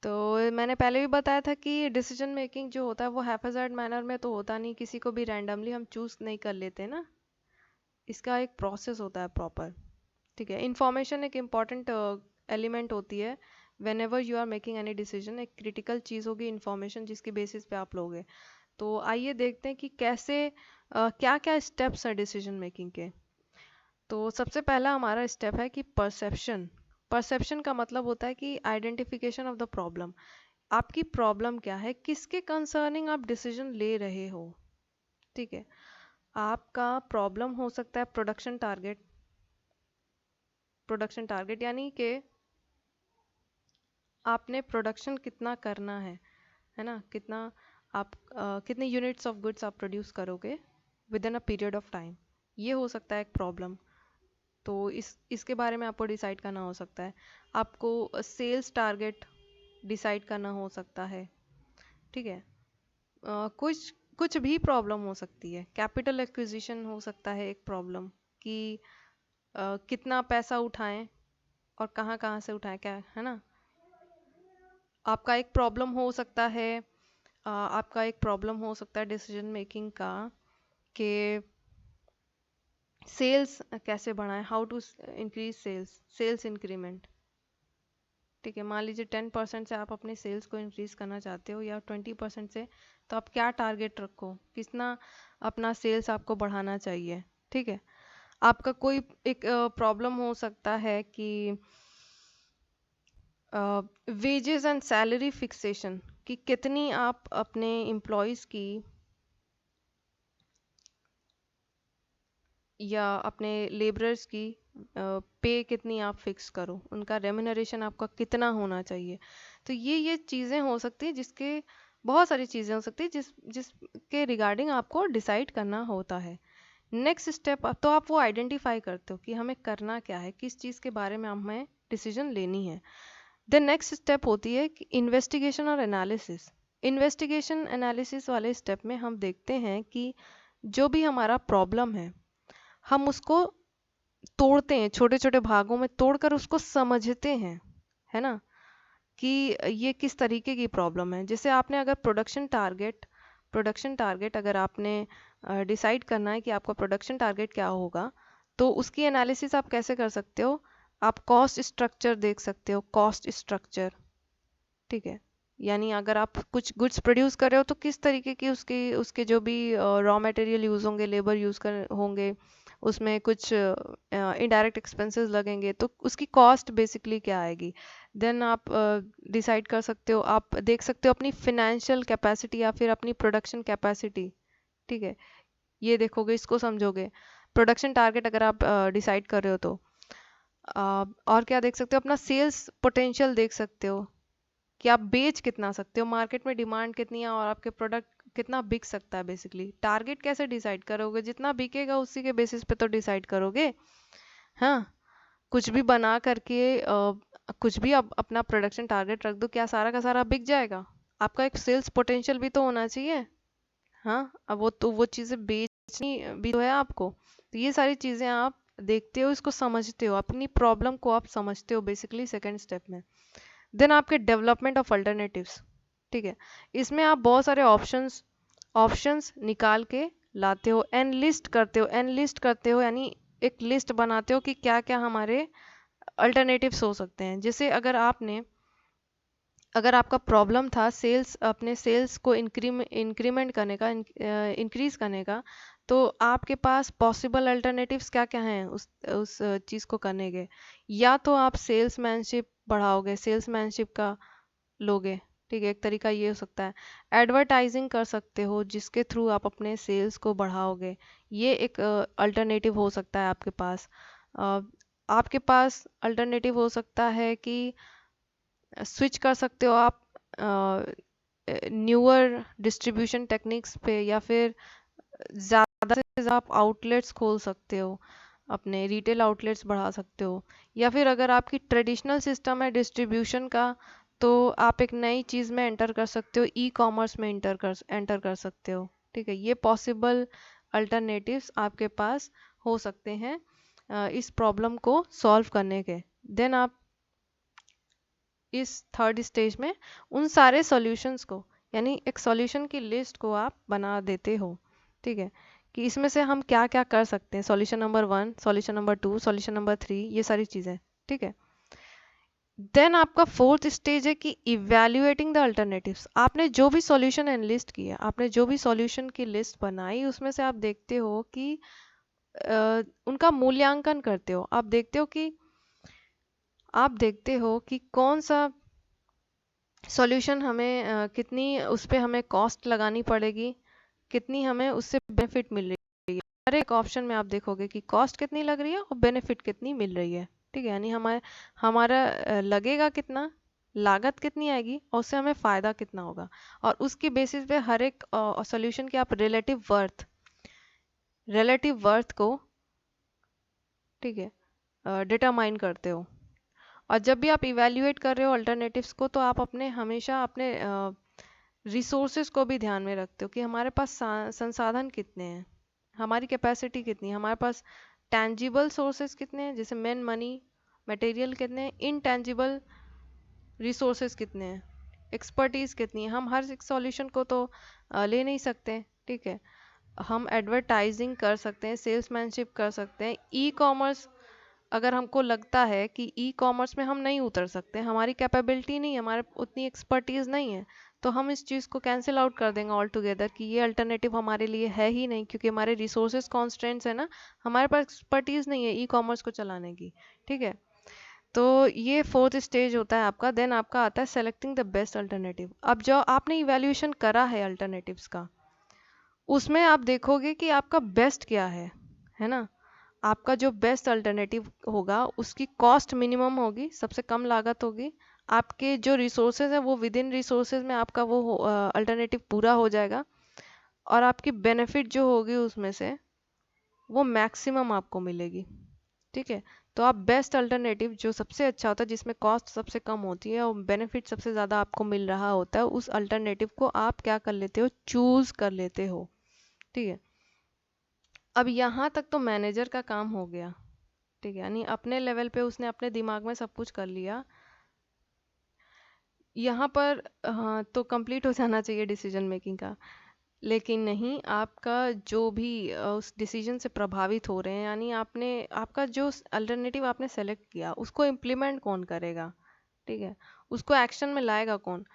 तो मैंने पहले भी बताया था कि डिसीजन मेकिंग जो होता है वो हैफेजर्ड मैनर में तो होता नहीं, किसी को भी रैंडमली हम चूज नहीं कर लेते ना। इसका एक प्रोसेस होता है प्रॉपर। ठीक है, इंफॉर्मेशन एक इम्पॉर्टेंट एलिमेंट होती है। Whenever you are making any decision, एक क्रिटिकल चीज़ होगी इंफॉर्मेशन जिसकी बेसिस पे आप लोगे। तो आइए देखते हैं कि कैसे क्या क्या स्टेप्स हैं डिसीजन मेकिंग के। तो सबसे पहला हमारा स्टेप है कि परसेप्शन। परसेप्शन का मतलब होता है कि आइडेंटिफिकेशन ऑफ द प्रॉब्लम। आपकी प्रॉब्लम क्या है, किसके कंसर्निंग आप डिसीजन ले रहे हो। ठीक है, आपका प्रॉब्लम हो सकता है प्रोडक्शन टारगेट। प्रोडक्शन टारगेट यानी कि आपने प्रोडक्शन कितना करना है ना, कितना आप कितने यूनिट्स ऑफ गुड्स आप प्रोड्यूस करोगे with in a period of time. ये हो सकता है एक प्रॉब्लम। तो इसके बारे में आपको डिसाइड करना हो सकता है। आपको सेल्स टारगेट डिसाइड करना हो सकता है। ठीक है, कुछ कुछ भी प्रॉब्लम हो सकती है। कैपिटल एक्विजिशन हो सकता है एक प्रॉब्लम, कि कितना पैसा उठाएं और कहाँ कहाँ से उठाएं, क्या है ना। आपका एक प्रॉब्लम हो सकता है, आपका एक प्रॉब्लम हो सकता है डिसीजन मेकिंग का, कि सेल्स कैसे बढ़ाएं, how to increase sales, sales increment. ठीक है, मान लीजिए 10% से आप अपने सेल्स को इंक्रीज करना चाहते हो या 20% से, तो आप क्या टारगेट रखो, कितना अपना सेल्स आपको बढ़ाना चाहिए। ठीक है, आपका कोई एक प्रॉब्लम हो सकता है कि वेजेस एंड सैलरी फिक्सेशन, कि कितनी आप अपने एम्प्लॉयज़ की या अपने लेबरर्स की पे कितनी आप फिक्स करो, उनका रेम्यूनरेशन आपका कितना होना चाहिए। तो ये चीज़ें हो सकती हैं, जिसके बहुत सारी चीज़ें हो सकती है जिसके रिगार्डिंग आपको डिसाइड करना होता है। नेक्स्ट स्टेप, तो आप वो आइडेंटिफाई करते हो कि हमें करना क्या है, किस चीज़ के बारे में हमें डिसीजन लेनी है। देन नेक्स्ट स्टेप होती है कि इन्वेस्टिगेशन और एनालिसिस। इन्वेस्टिगेशन एनालिसिस वाले स्टेप में हम देखते हैं कि जो भी हमारा प्रॉब्लम है, हम उसको तोड़ते हैं, छोटे छोटे भागों में तोड़कर उसको समझते हैं, है ना, कि ये किस तरीके की प्रॉब्लम है। जैसे आपने अगर प्रोडक्शन टारगेट अगर आपने डिसाइड करना है कि आपका प्रोडक्शन टारगेट क्या होगा, तो उसकी एनालिसिस आप कैसे कर सकते हो। आप कॉस्ट स्ट्रक्चर देख सकते हो, कॉस्ट स्ट्रक्चर। ठीक है, यानी अगर आप कुछ गुड्स प्रोड्यूस कर रहे हो तो किस तरीके की उसके उसके जो भी रॉ मटेरियल यूज़ होंगे, लेबर यूज़ कर होंगे, उसमें कुछ इनडायरेक्ट एक्सपेंसेस लगेंगे, तो उसकी कॉस्ट बेसिकली क्या आएगी। देन आप डिसाइड कर सकते हो, आप देख सकते हो अपनी फिनेंशियल कैपेसिटी या फिर अपनी प्रोडक्शन कैपेसिटी। ठीक है, ये देखोगे, इसको समझोगे। प्रोडक्शन टारगेट अगर आप डिसाइड कर रहे हो तो और क्या देख सकते हो, अपना सेल्स पोटेंशियल देख सकते हो, कि आप बेच कितना सकते हो, मार्केट में डिमांड कितनी है और आपके प्रोडक्ट कितना बिक सकता है। बेसिकली टारगेट कैसे डिसाइड करोगे, जितना बिकेगा उसी के बेसिस पे तो डिसाइड करोगे। हाँ, कुछ भी बना करके कुछ भी आप अपना प्रोडक्शन टारगेट रख दो, क्या सारा का सारा बिक जाएगा। आपका एक सेल्स पोटेंशियल भी तो होना चाहिए। हाँ, अब वो चीज़ें बेचनी भी तो है आपको। तो ये सारी चीज़ें आप देखते हो, इसको समझते हो, अपनी प्रॉब्लम को आप समझते हो बेसिकली सेकेंड स्टेप में। देन आपके डेवलपमेंट ऑफ अल्टरनेटिव्स। ठीक है, इसमें आप बहुत सारे ऑप्शंस ऑप्शंस निकाल के लाते हो, एनलिस्ट करते हो, यानी एक लिस्ट बनाते हो कि क्या क्या हमारे अल्टरनेटिव्स हो सकते हैं। जैसे अगर आपका प्रॉब्लम था सेल्स, अपने सेल्स को इंक्रीमेंट करने का, इंक्रीज करने का, तो आपके पास पॉसिबल अल्टरनेटिव्स क्या क्या हैं उस चीज़ को करने के। या तो आप सेल्समैनशिप बढ़ाओगे, सेल्समैनशिप का लोगे। ठीक है, एक तरीका ये हो सकता है। एडवर्टाइजिंग कर सकते हो, जिसके थ्रू आप अपने सेल्स को बढ़ाओगे। ये एक अल्टरनेटिव हो सकता है आपके पास। अ, आपके पास अल्टरनेटिव हो सकता है कि स्विच कर सकते हो आप न्यूअर डिस्ट्रीब्यूशन टेक्निक्स पे, या फिर ज़्यादा से ज़्यादा आप आउटलेट्स खोल सकते हो, अपने रिटेल आउटलेट्स बढ़ा सकते हो। या फिर अगर आपकी ट्रेडिशनल सिस्टम है डिस्ट्रीब्यूशन का, तो आप एक नई चीज़ में एंटर कर सकते हो, ई कॉमर्स में एंटर कर सकते हो। ठीक है, ये पॉसिबल अल्टरनेटिव्स आपके पास हो सकते हैं इस प्रॉब्लम को सॉल्व करने के। देन आप इस थर्ड स्टेज में उन सारे सॉल्यूशंस को, यानी एक सॉल्यूशन की लिस्ट को आप बना देते हो, ठीक है, कि इसमें से हम क्या क्या कर सकते हैं, solution number 1, solution number 2, solution number 3, ये सारी चीज़ें, ठीक है। देन आपका फोर्थ स्टेज है कि इवैल्यूएटिंग द अल्टरनेटिव्स। आपने जो भी सॉल्यूशन एनलिस्ट किया, आपने जो भी सॉल्यूशन की लिस्ट बनाई, उसमें से आप देखते हो कि उनका मूल्यांकन करते हो। आप देखते हो कि कौन सा सॉल्यूशन हमें कितनी उस पे हमें कॉस्ट लगानी पड़ेगी, कितनी हमें उससे बेनिफिट मिल रही है। हर एक ऑप्शन में आप देखोगे कि कॉस्ट कितनी लग रही है और बेनिफिट कितनी मिल रही है, ठीक है। यानी हमारे हमारा लगेगा कितना, लागत कितनी आएगी और उससे हमें फ़ायदा कितना होगा, और उसकी बेसिस पे हर एक सॉल्यूशन की आप रिलेटिव वर्थ को, ठीक है, डिटरमाइन करते हो। और जब भी आप इवैल्यूएट कर रहे हो अल्टरनेटिव्स को, तो आप अपने हमेशा अपने रिसोर्सेज को भी ध्यान में रखते हो कि हमारे पास संसाधन कितने हैं, हमारी कैपेसिटी कितनी है, हमारे पास टेंजिबल सोर्सेज कितने हैं, जैसे मेन मनी मटेरियल कितने हैं, इनटेंजिबल रिसोर्सेज कितने हैं, एक्सपर्टीज कितनी है। हम हर एक सॉल्यूशन को तो ले नहीं सकते, ठीक है। हम एडवर्टाइजिंग कर सकते हैं, सेल्समैनशिप कर सकते हैं, ई कॉमर्स, अगर हमको लगता है कि ई कॉमर्स में हम नहीं उतर सकते, हमारी कैपेबिलिटी नहीं है, हमारे उतनी एक्सपर्टीज नहीं है, तो हम इस चीज़ को कैंसिल आउट कर देंगे ऑल टुगेदर कि ये अल्टरनेटिव हमारे लिए है ही नहीं, क्योंकि हमारे रिसोर्सेज कॉन्स्टेंट्स है ना, हमारे पास एक्सपर्टीज नहीं है ई कॉमर्स को चलाने की, ठीक है। तो ये फोर्थ स्टेज होता है आपका। देन आपका आता है सेलेक्टिंग द बेस्ट अल्टरनेटिव। अब जो आपने इवैल्यूएशन करा है अल्टरनेटिव्स का, उसमें आप देखोगे कि आपका बेस्ट क्या है ना। आपका जो बेस्ट अल्टरनेटिव होगा उसकी कॉस्ट मिनिमम होगी, सबसे कम लागत होगी, आपके जो रिसोर्सेज है वो विद इन रिसोर्सेज में आपका वो अल्टरनेटिव पूरा हो जाएगा, और आपकी बेनिफिट जो होगी उसमें से वो मैक्सिमम आपको मिलेगी, ठीक है। तो आप बेस्ट अल्टरनेटिव जो सबसे अच्छा होता है, जिसमें कॉस्ट सबसे कम होती है और बेनिफिट सबसे ज़्यादा आपको मिल रहा होता है, उस अल्टरनेटिव को आप क्या कर लेते हो, चूज कर लेते हो, ठीक है। अब यहाँ तक तो मैनेजर का काम हो गया, ठीक है, यानी अपने लेवल पे उसने अपने दिमाग में सब कुछ कर लिया। यहाँ पर हाँ तो कंप्लीट हो जाना चाहिए डिसीजन मेकिंग का, लेकिन नहीं, आपका जो भी उस डिसीजन से प्रभावित हो रहे हैं, यानी आपने आपका जो अल्टरनेटिव आपने सेलेक्ट किया उसको इम्प्लीमेंट कौन करेगा, ठीक है, उसको एक्शन में लाएगा कौन,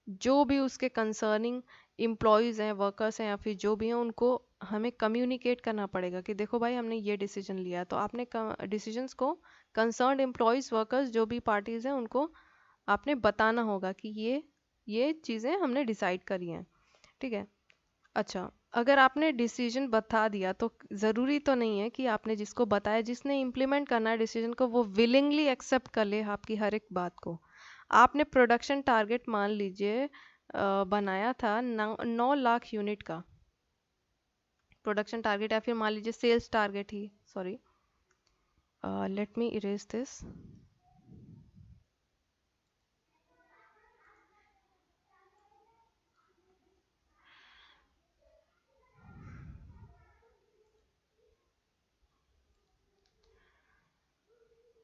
जो भी उसके कंसर्निंग एम्प्लॉयज़ हैं, वर्कर्स हैं, या फिर जो भी हैं, उनको हमें कम्युनिकेट करना पड़ेगा कि देखो भाई हमने ये डिसीजन लिया। तो आपने डिसीजंस को कंसर्न्ड एम्प्लॉयज़, वर्कर्स, जो भी पार्टीज़ हैं, उनको आपने बताना होगा कि ये चीज़ें हमने डिसाइड करी हैं, ठीक है। अच्छा, अगर आपने डिसीजन बता दिया तो ज़रूरी तो नहीं है कि आपने जिसको बताया, जिसने इम्प्लीमेंट करना है डिसीजन को, वो विलिंगली एक्सेप्ट कर ले आपकी हर एक बात को। आपने प्रोडक्शन टारगेट मान लीजिए बनाया था 9 लाख यूनिट का प्रोडक्शन टारगेट, या फिर मान लीजिए सेल्स टारगेट ही, sorry, let me erase this.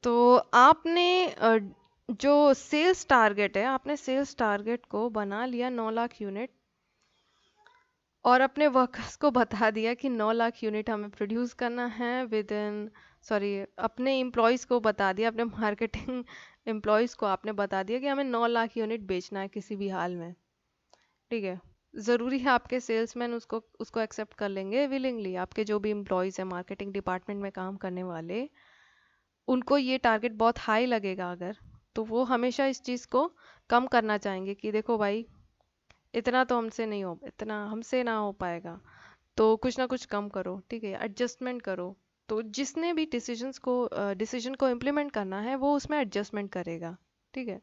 तो आपने जो सेल्स टारगेट है, आपने सेल्स टारगेट को बना लिया 9 लाख यूनिट, और अपने वर्कर्स को बता दिया कि 9 लाख यूनिट हमें प्रोड्यूस करना है विद इन, सॉरी, अपने एम्प्लॉयज़ को बता दिया, अपने मार्केटिंग एम्प्लॉयज़ को आपने बता दिया कि हमें 9 लाख यूनिट बेचना है किसी भी हाल में, ठीक है। ज़रूरी है आपके सेल्समैन उसको उसको एक्सेप्ट कर लेंगे विलिंगली, आपके जो भी एम्प्लॉयज़ हैं मार्केटिंग डिपार्टमेंट में काम करने वाले, उनको ये टारगेट बहुत हाई लगेगा अगर, तो वो हमेशा इस चीज़ को कम करना चाहेंगे कि देखो भाई इतना तो हमसे नहीं हो, इतना हमसे ना हो पाएगा, तो कुछ ना कुछ कम करो, ठीक है, एडजस्टमेंट करो। तो जिसने भी डिसीजन को इम्प्लीमेंट करना है वो उसमें एडजस्टमेंट करेगा, ठीक है।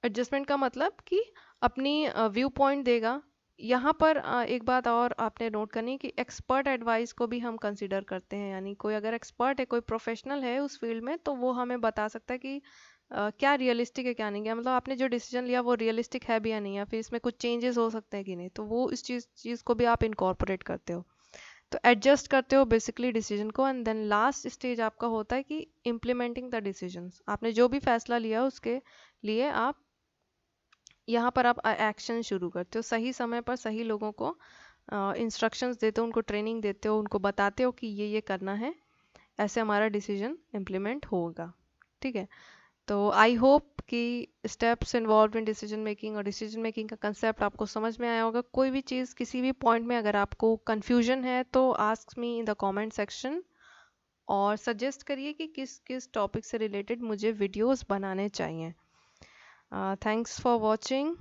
एडजस्टमेंट का मतलब कि अपनी व्यू पॉइंट देगा। यहाँ पर एक बात और आपने नोट करनी है कि एक्सपर्ट एडवाइस को भी हम कंसिडर करते हैं, यानी कोई अगर एक्सपर्ट है, कोई प्रोफेशनल है उस फील्ड में, तो वो हमें बता सकता है कि क्या रियलिस्टिक है क्या नहीं है, मतलब आपने जो डिसीजन लिया वो रियलिस्टिक है भी या नहीं, या फिर इसमें कुछ चेंजेस हो सकते हैं कि नहीं, तो वो इस चीज़ को भी आप इनकॉर्पोरेट करते हो। तो एडजस्ट करते हो बेसिकली डिसीजन को, एंड देन लास्ट स्टेज आपका होता है कि इम्प्लीमेंटिंग द डिसीजंस। आपने जो भी फैसला लिया उसके लिए आप यहाँ पर आप एक्शन शुरू करते हो, सही समय पर सही लोगों को इंस्ट्रक्शंस देते हो, उनको ट्रेनिंग देते हो, उनको बताते हो कि ये करना है, ऐसे हमारा डिसीजन इम्प्लीमेंट होगा। ठीक है, तो आई होप कि steps involve in decision making और डिसीजन मेकिंग का कंसेप्ट आपको समझ में आया होगा। कोई भी चीज़ किसी भी पॉइंट में अगर आपको कंफ्यूजन है तो ask me in the comment section, और सजेस्ट करिए कि किस किस टॉपिक से रिलेटेड मुझे वीडियोस बनाने चाहिए। Thanks for watching.